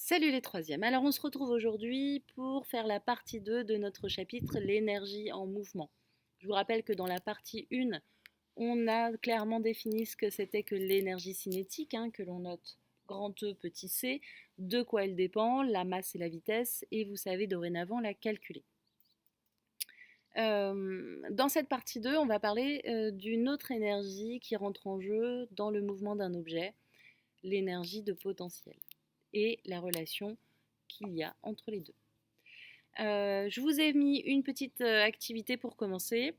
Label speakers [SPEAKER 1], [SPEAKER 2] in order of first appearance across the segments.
[SPEAKER 1] Salut les troisièmes. Alors on se retrouve aujourd'hui pour faire la partie 2 de notre chapitre l'énergie en mouvement. Je vous rappelle que dans la partie 1, on a clairement défini ce que c'était que l'énergie cinétique, que l'on note grand E petit c, de quoi elle dépend, la masse et la vitesse, et vous savez dorénavant la calculer. Dans cette partie 2, on va parler d'une autre énergie qui rentre en jeu dans le mouvement d'un objet, l'énergie de potentiel et la relation qu'il y a entre les deux. Je vous ai mis une petite activité pour commencer,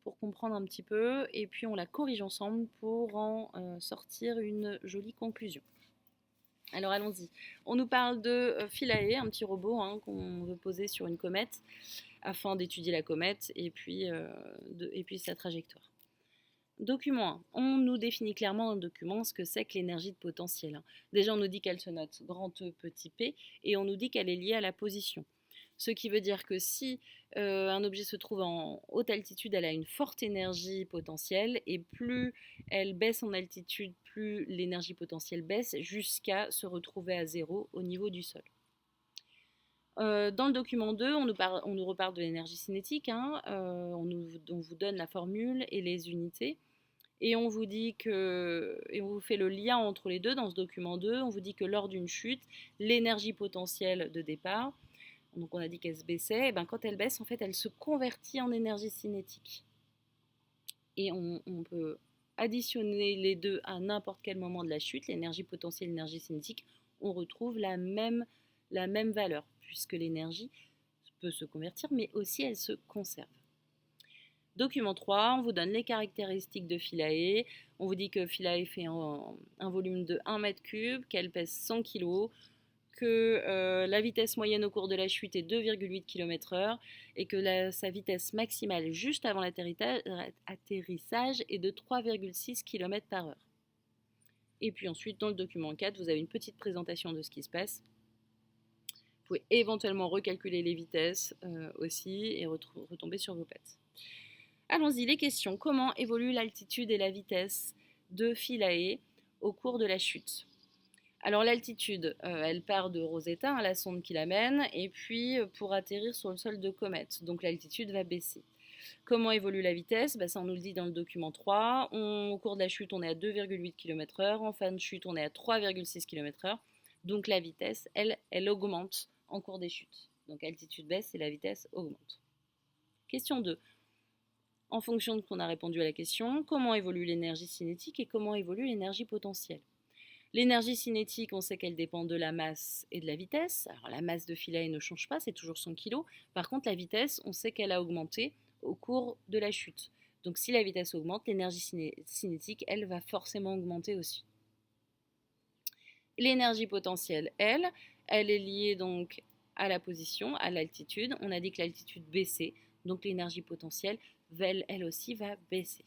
[SPEAKER 1] pour comprendre un petit peu, et puis on la corrige ensemble pour en sortir une jolie conclusion. Alors allons-y. On nous parle de Philae, un petit robot qu'on veut poser sur une comète afin d'étudier la comète et puis sa trajectoire. Document 1. On nous définit clairement dans le document ce que c'est que l'énergie de potentiel. Déjà, on nous dit qu'elle se note grand E, petit p, et on nous dit qu'elle est liée à la position. Ce qui veut dire que si un objet se trouve en haute altitude, elle a une forte énergie potentielle, et plus elle baisse en altitude, plus l'énergie potentielle baisse, jusqu'à se retrouver à zéro au niveau du sol. Dans le document 2, on nous reparle de l'énergie cinétique, on vous donne la formule et les unités. Et on vous dit et on vous fait le lien entre les deux dans ce document 2. On vous dit que lors d'une chute, l'énergie potentielle de départ, donc on a dit qu'elle se baissait, et ben quand elle baisse, en fait, elle se convertit en énergie cinétique. Et on peut additionner les deux à n'importe quel moment de la chute, l'énergie potentielle et l'énergie cinétique, on retrouve la même valeur, puisque l'énergie peut se convertir, mais aussi elle se conserve. Document 3, on vous donne les caractéristiques de Philae. On vous dit que Philae fait un volume de 1 m3, qu'elle pèse 100 kg, que la vitesse moyenne au cours de la chute est 2,8 km/h et que sa vitesse maximale juste avant l'atterrissage est de 3,6 km/h. Et puis ensuite, dans le document 4, vous avez une petite présentation de ce qui se passe. Vous pouvez éventuellement recalculer les vitesses aussi et retomber sur vos pattes. Allons-y, les questions. Comment évolue l'altitude et la vitesse de Philae au cours de la chute? Alors l'altitude, elle part de Rosetta, la sonde qui l'amène, et puis pour atterrir sur le sol de comète. Donc l'altitude va baisser. Comment évolue la vitesse? Ça, on nous le dit dans le document 3. Au cours de la chute, on est à 2,8 km/h. En fin de chute, on est à 3,6 km/h. Donc la vitesse, elle augmente en cours des chutes. Donc altitude baisse et la vitesse augmente. Question 2. En fonction de qu'on a répondu à la question, comment évolue l'énergie cinétique et comment évolue l'énergie potentielle? L'énergie cinétique, on sait qu'elle dépend de la masse et de la vitesse. Alors la masse de Philae ne change pas, c'est toujours 100 kg. Par contre, la vitesse, on sait qu'elle a augmenté au cours de la chute. Donc si la vitesse augmente, l'énergie cinétique, elle va forcément augmenter aussi. L'énergie potentielle, elle est liée donc à la position, à l'altitude. On a dit que l'altitude baissait, donc l'énergie potentielle, elle aussi, va baisser.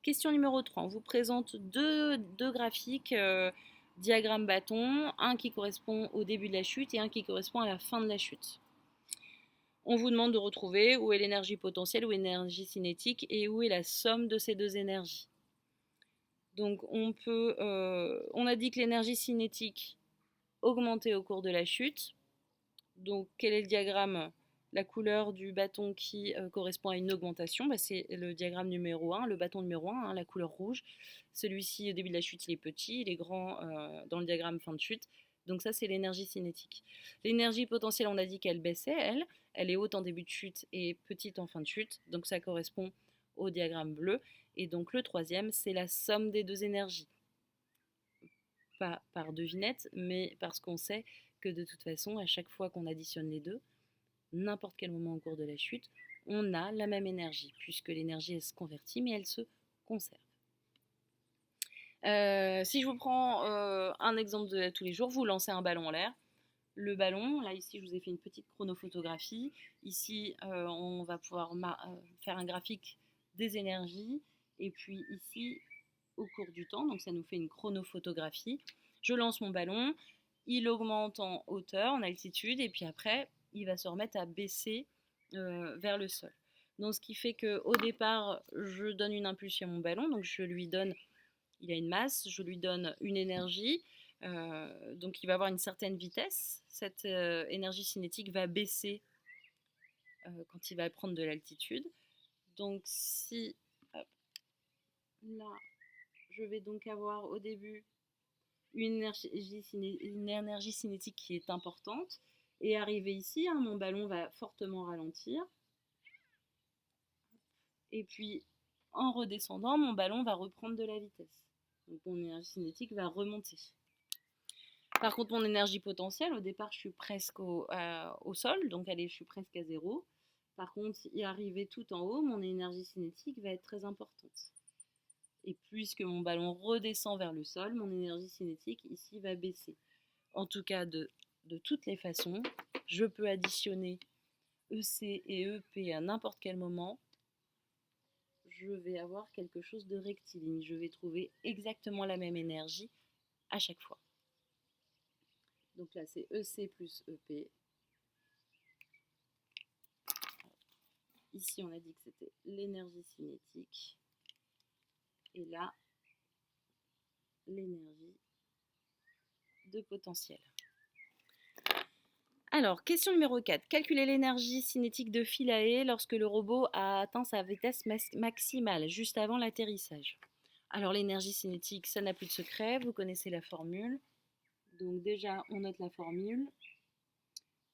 [SPEAKER 1] Question numéro 3. On vous présente deux graphiques, diagramme bâton, un qui correspond au début de la chute et un qui correspond à la fin de la chute. On vous demande de retrouver où est l'énergie potentielle, où est l'énergie cinétique et où est la somme de ces deux énergies. Donc on a dit que l'énergie cinétique augmentait au cours de la chute. Donc quel est le diagramme? La couleur du bâton qui correspond à une augmentation, c'est le diagramme numéro 1, le bâton numéro 1, la couleur rouge. Celui-ci, au début de la chute, il est petit, il est grand dans le diagramme fin de chute. Donc ça, c'est l'énergie cinétique. L'énergie potentielle, on a dit qu'elle baissait, elle est haute en début de chute et petite en fin de chute. Donc ça correspond au diagramme bleu. Et donc le troisième, c'est la somme des deux énergies. Pas par devinette, mais parce qu'on sait que de toute façon, à chaque fois qu'on additionne les deux, n'importe quel moment au cours de la chute, on a la même énergie, puisque l'énergie elle se convertit, mais elle se conserve. Si je vous prends un exemple de tous les jours, vous lancez un ballon en l'air. Le ballon, là ici je vous ai fait une petite chronophotographie. Ici on va pouvoir faire un graphique des énergies. Et puis ici au cours du temps, donc ça nous fait une chronophotographie. Je lance mon ballon, il augmente en hauteur, en altitude, et puis après il va se remettre à baisser vers le sol. Donc ce qui fait qu'au départ, je donne une impulsion à mon ballon, donc il a une masse, je lui donne une énergie, Donc il va avoir une certaine vitesse. Cette énergie cinétique va baisser quand il va prendre de l'altitude. Donc si, hop, là, je vais donc avoir au début une énergie cinétique qui est importante. Et arrivé ici, hein, mon ballon va fortement ralentir. Et puis, en redescendant, mon ballon va reprendre de la vitesse. Donc mon énergie cinétique va remonter. Par contre, mon énergie potentielle, au départ, je suis presque au sol, donc je suis presque à zéro. Par contre, y arriver tout en haut, mon énergie cinétique va être très importante. Et puisque mon ballon redescend vers le sol, mon énergie cinétique ici va baisser. En tout cas, de toutes les façons, je peux additionner EC et EP à n'importe quel moment. Je vais avoir quelque chose de rectiligne. Je vais trouver exactement la même énergie à chaque fois. Donc là, c'est EC plus EP. Ici, on a dit que c'était l'énergie cinétique. Et là, l'énergie de potentiel. Alors, question numéro 4. Calculer l'énergie cinétique de Philae lorsque le robot a atteint sa vitesse maximale, juste avant l'atterrissage. Alors, l'énergie cinétique, ça n'a plus de secret. Vous connaissez la formule. Donc déjà, on note la formule.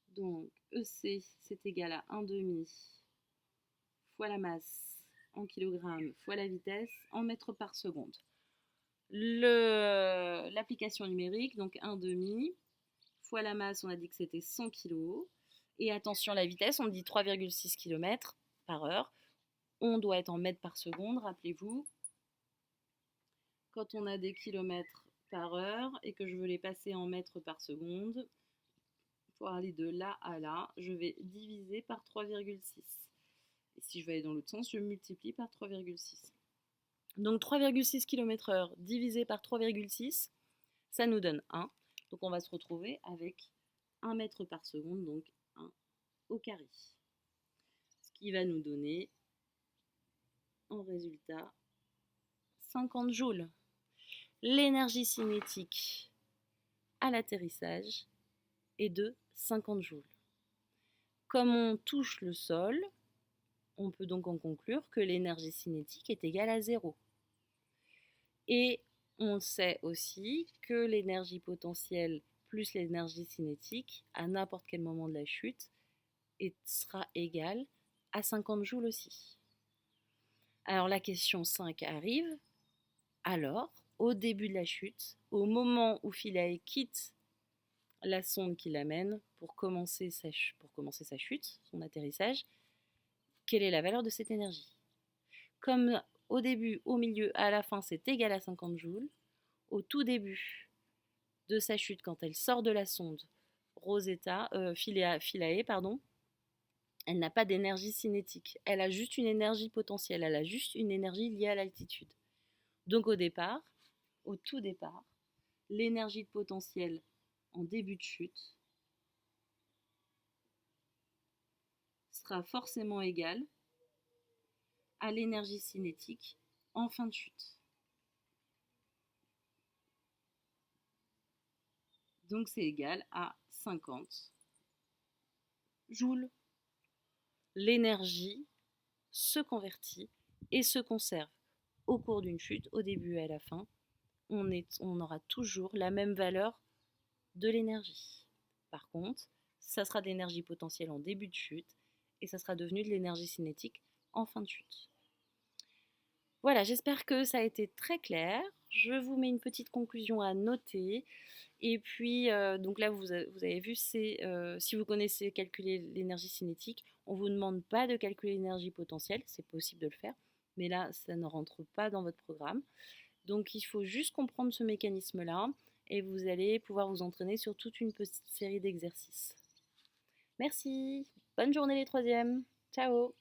[SPEAKER 1] Donc, EC, c'est égal à 1,5 fois la masse en kilogrammes fois la vitesse en mètres par seconde. L'application numérique, donc 1,5 fois la masse, on a dit que c'était 100 kg. Et attention, la vitesse, on dit 3,6 km par heure. On doit être en mètres par seconde, rappelez-vous. Quand on a des kilomètres par heure et que je veux les passer en mètres par seconde, pour aller de là à là, je vais diviser par 3,6. Et si je vais aller dans l'autre sens, je multiplie par 3,6. Donc 3,6 km/h divisé par 3,6, ça nous donne 1. Donc on va se retrouver avec 1 mètre par seconde, donc 1 au carré. Ce qui va nous donner en résultat 50 joules. L'énergie cinétique à l'atterrissage est de 50 joules. Comme on touche le sol, on peut donc en conclure que l'énergie cinétique est égale à 0. Et on sait aussi que l'énergie potentielle plus l'énergie cinétique, à n'importe quel moment de la chute, sera égale à 50 joules aussi. Alors la question 5 arrive. Alors, au début de la chute, au moment où Philae quitte la sonde qui l'amène pour commencer sa chute, son atterrissage, quelle est la valeur de cette énergie? Comme au début, au milieu, à la fin, c'est égal à 50 joules, au tout début de sa chute, quand elle sort de la sonde Philae, elle n'a pas d'énergie cinétique. Elle a juste une énergie potentielle, elle a juste une énergie liée à l'altitude. Donc au tout départ, l'énergie de potentiel en début de chute sera forcément égale à l'énergie cinétique en fin de chute. Donc c'est égal à 50 joules. L'énergie se convertit et se conserve au cours d'une chute, au début et à la fin. On aura toujours la même valeur de l'énergie. Par contre, ça sera de l'énergie potentielle en début de chute et ça sera devenu de l'énergie cinétique en fin de chute. Voilà, j'espère que ça a été très clair. Je vous mets une petite conclusion à noter. Et puis, donc là, vous avez vu, si vous connaissez calculer l'énergie cinétique, on ne vous demande pas de calculer l'énergie potentielle, c'est possible de le faire, mais là, ça ne rentre pas dans votre programme. Donc, il faut juste comprendre ce mécanisme-là et vous allez pouvoir vous entraîner sur toute une petite série d'exercices. Merci, bonne journée les troisièmes, ciao!